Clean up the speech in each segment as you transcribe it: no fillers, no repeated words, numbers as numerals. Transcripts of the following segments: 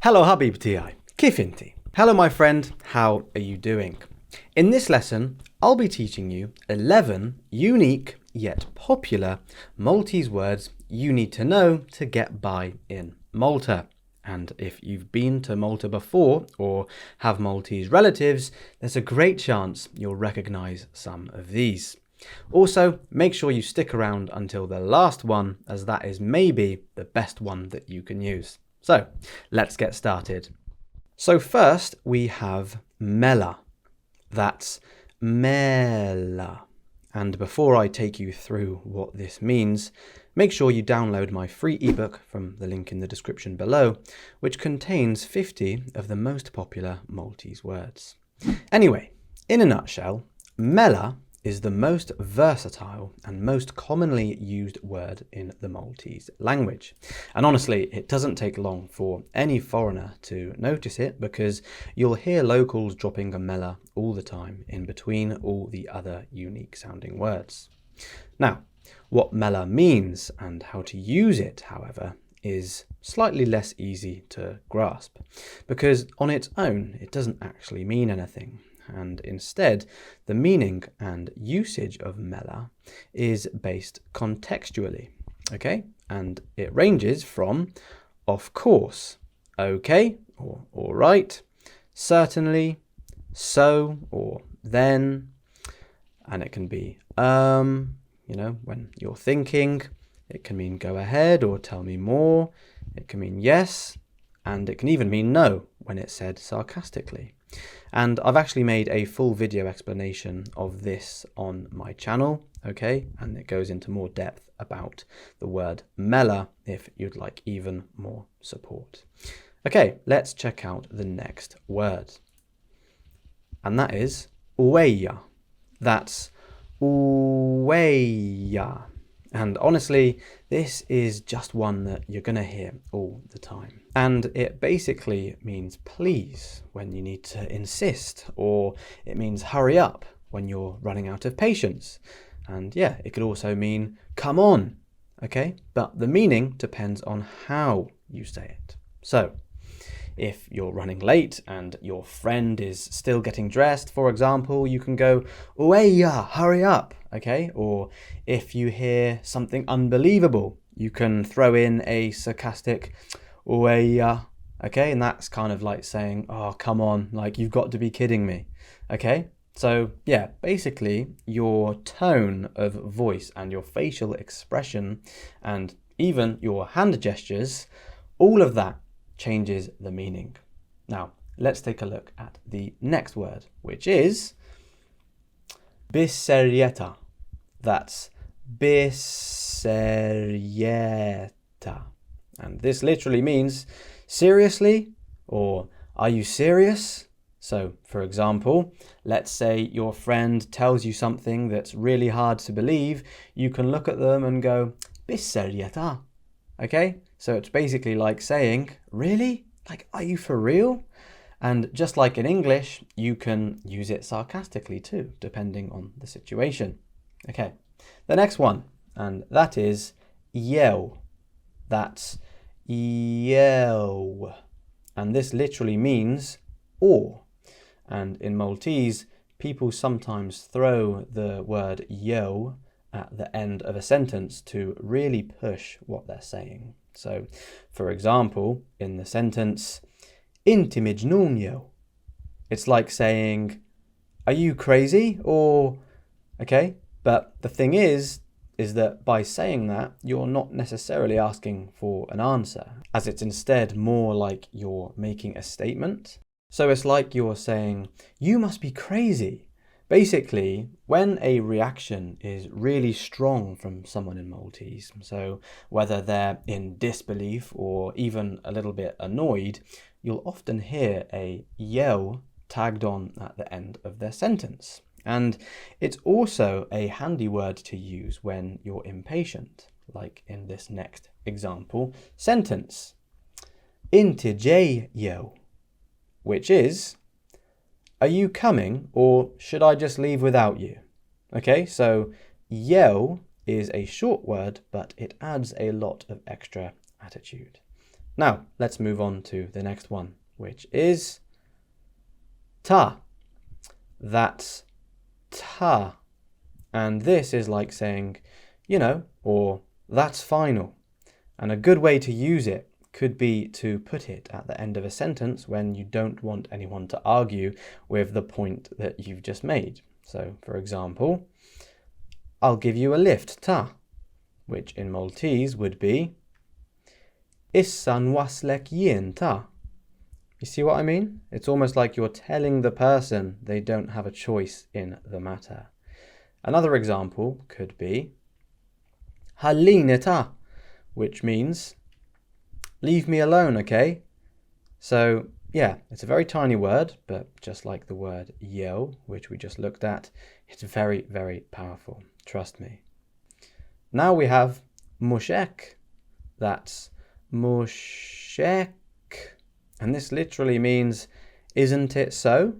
Hello Habibti, كيف انتي? Hello my friend, how are you doing? In this lesson, I'll be teaching you 11 unique yet popular Maltese words you need to know to get by in Malta. And if you've been to Malta before or have Maltese relatives, there's a great chance you'll recognize some of these. Also, make sure you stick around until the last one, as that is maybe the best one that you can use. So, let's get started. So first, we have mela. That's mela. And before I take you through what this means, make sure you download my free ebook from the link in the description below, which contains 50 of the most popular Maltese words. Anyway, in a nutshell, mela is the most versatile and most commonly used word in the Maltese language. And honestly, it doesn't take long for any foreigner to notice it, because you'll hear locals dropping a mela all the time in between all the other unique sounding words. Now, what mela means and how to use it, however, is slightly less easy to grasp, because on its own it doesn't actually mean anything. And instead, the meaning and usage of mela is based contextually, okay? And it ranges from of course, okay, or all right, certainly, so, or then, and it can be when you're thinking. It can mean go ahead or tell me more. It can mean yes, and it can even mean no when it's said sarcastically. And I've actually made a full video explanation of this on my channel, okay? And it goes into more depth about the word mela if you'd like even more support. Okay, let's check out the next word. And that is uwejja. That's uwejja. And honestly, this is just one that you're going to hear all the time. And it basically means please when you need to insist, or it means hurry up when you're running out of patience. And yeah, it could also mean come on, okay? But the meaning depends on how you say it. So, if you're running late and your friend is still getting dressed, for example, you can go, uwejja, hurry up, okay? Or if you hear something unbelievable, you can throw in a sarcastic uwejja, okay? And that's kind of like saying, oh, come on, like you've got to be kidding me, okay? So yeah, basically your tone of voice and your facial expression and even your hand gestures, all of that changes the meaning. Now, let's take a look at the next word, which is bis-serjeta. That's bis-serjeta. And this literally means seriously, or are you serious? So, for example, let's say your friend tells you something that's really hard to believe. You can look at them and go, bis-serjeta. Okay, so it's basically like saying, really? Like, are you for real? And just like in English, you can use it sarcastically too, depending on the situation. Okay, the next one, and that is yell. That's yell. And this literally means or. And in Maltese, people sometimes throw the word yo at the end of a sentence to really push what they're saying. So, for example, in the sentence, inti mejnoon yo, it's like saying, are you crazy? Or, okay, but the thing is that by saying that, you're not necessarily asking for an answer, as it's instead more like you're making a statement. So it's like you're saying, you must be crazy. Basically, when a reaction is really strong from someone in Maltese, so whether they're in disbelief or even a little bit annoyed, you'll often hear a yell tagged on at the end of their sentence. And it's also a handy word to use when you're impatient, like in this next example sentence. Inti jay yo, which is, are you coming, or should I just leave without you? Okay, so yell is a short word, but it adds a lot of extra attitude. Now, let's move on to the next one, which is ta. That's ta. And this is like saying, or that's final. And a good way to use it could be to put it at the end of a sentence when you don't want anyone to argue with the point that you've just made. So, for example, I'll give you a lift, ta, which in Maltese would be Issa nwaslek jien ta. You see what I mean? It's almost like you're telling the person they don't have a choice in the matter. Another example could be Ħallini ta, which means leave me alone, okay? So, yeah, it's a very tiny word, but just like the word yo, which we just looked at, it's very, very powerful. Trust me. Now we have mhux. That's mhux. And this literally means, isn't it so?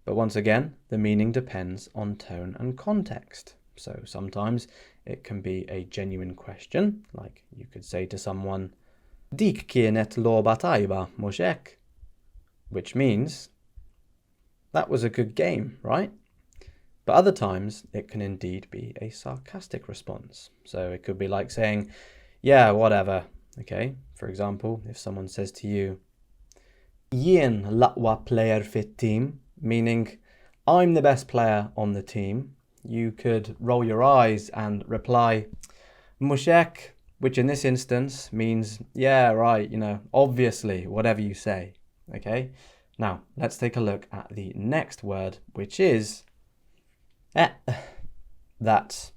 But once again, the meaning depends on tone and context. So sometimes it can be a genuine question, like you could say to someone, Dik kienet logħba tajba, mhux hekk? Which means, that was a good game, right? But other times, it can indeed be a sarcastic response. So it could be like saying, yeah, whatever, okay? For example, if someone says to you, Jien l-aqwa player fit-team, meaning, I'm the best player on the team, you could roll your eyes and reply, mhux hekk, which in this instance means, yeah, right, obviously, whatever you say, okay? Now, let's take a look at the next word, which is That's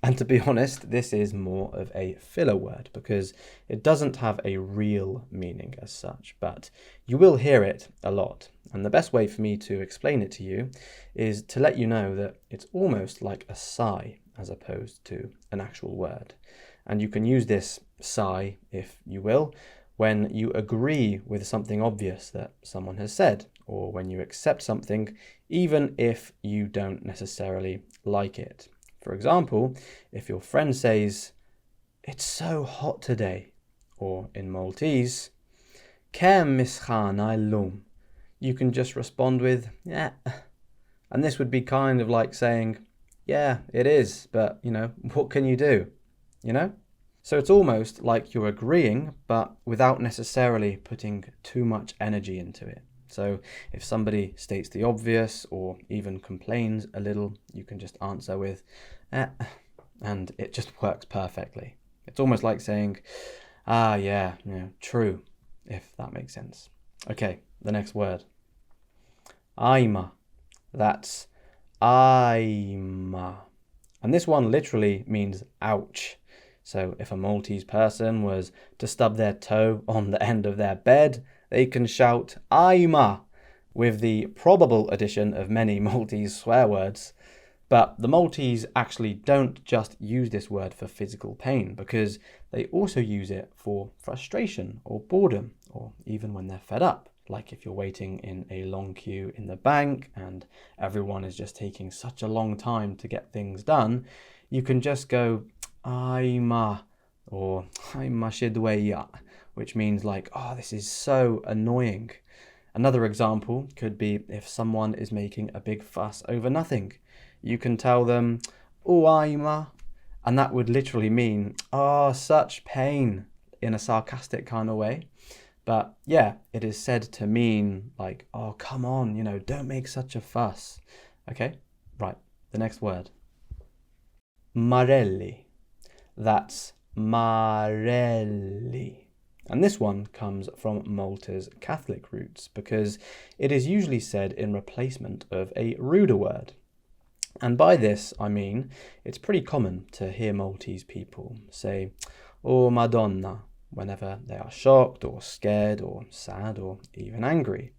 And to be honest, this is more of a filler word because it doesn't have a real meaning as such, but you will hear it a lot. And the best way for me to explain it to you is to let you know that it's almost like a sigh as opposed to an actual word. And you can use this sigh, if you will, when you agree with something obvious that someone has said, or when you accept something, even if you don't necessarily like it. For example, if your friend says, it's so hot today, or in Maltese, kemm misħana llum, you can just respond with, yeah. And this would be kind of like saying, yeah, it is, but, what can you do? So it's almost like you're agreeing, but without necessarily putting too much energy into it. So if somebody states the obvious or even complains a little, you can just answer with, and it just works perfectly. It's almost like saying, yeah, true, if that makes sense. Okay, the next word. Ajma. That's ajma. And this one literally means ouch. So if a Maltese person was to stub their toe on the end of their bed, they can shout ajma with the probable addition of many Maltese swear words. But the Maltese actually don't just use this word for physical pain because they also use it for frustration or boredom or even when they're fed up. Like if you're waiting in a long queue in the bank and everyone is just taking such a long time to get things done, you can just go ajma or ajma uwejja, which means like, oh, this is so annoying. Another example could be if someone is making a big fuss over nothing. You can tell them, oh, ajma, and that would literally mean, oh, such pain, in a sarcastic kind of way. But yeah, it is said to mean like, oh, come on, don't make such a fuss. Okay, right, the next word. Marelli. That's marelli. And this one comes from Malta's Catholic roots because it is usually said in replacement of a ruder word. And by this, I mean, it's pretty common to hear Maltese people say, oh, Madonna, whenever they are shocked or scared or sad or even angry.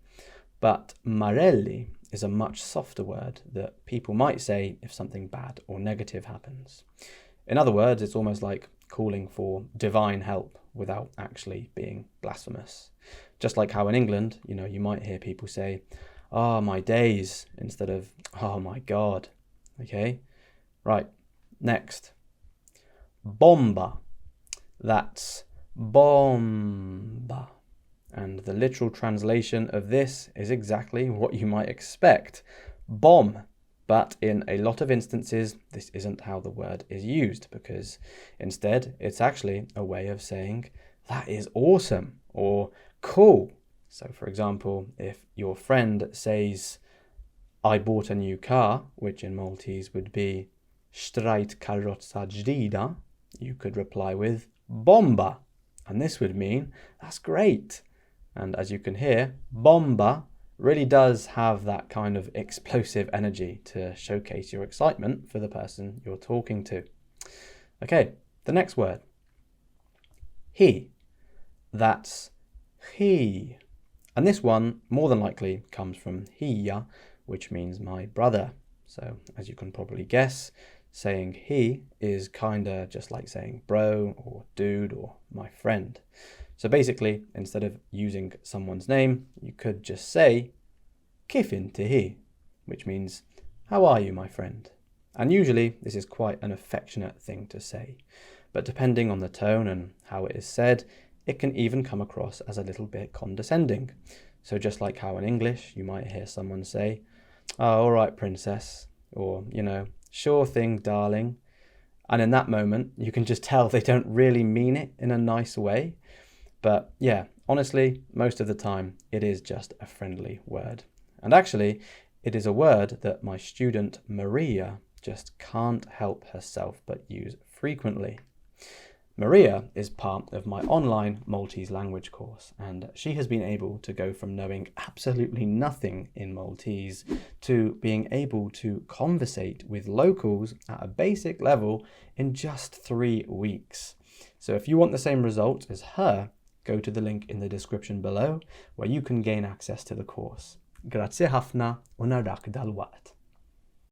But marelli is a much softer word that people might say if something bad or negative happens. In other words, it's almost like calling for divine help without actually being blasphemous. Just like how in England, you might hear people say, oh, my days, instead of, oh, my God. Okay, right, next. Bomba. That's bomba. And the literal translation of this is exactly what you might expect, bomb. But in a lot of instances, this isn't how the word is used, because instead it's actually a way of saying, that is awesome, or cool. So for example, if your friend says, I bought a new car, which in Maltese would be Strajt karozza ġdida, you could reply with bomba. And this would mean, that's great. And as you can hear, bomba really does have that kind of explosive energy to showcase your excitement for the person you're talking to. Okay, the next word. He. That's he. And this one more than likely comes from hija, which means my brother. So as you can probably guess, saying he is kinda just like saying bro or dude or my friend. So basically, instead of using someone's name, you could just say kif inti hi, which means how are you, my friend? And usually this is quite an affectionate thing to say, but depending on the tone and how it is said, it can even come across as a little bit condescending. So just like how in English you might hear someone say, oh, all right, princess, or, sure thing, darling. And in that moment, you can just tell they don't really mean it in a nice way. But yeah, honestly, most of the time, it is just a friendly word. And actually, it is a word that my student Maria just can't help herself but use frequently. Maria is part of my online Maltese language course, and she has been able to go from knowing absolutely nothing in Maltese to being able to conversate with locals at a basic level in just 3 weeks. So if you want the same result as her, go to the link in the description below where you can gain access to the course. Grazie ħafna u narak dal-waqt.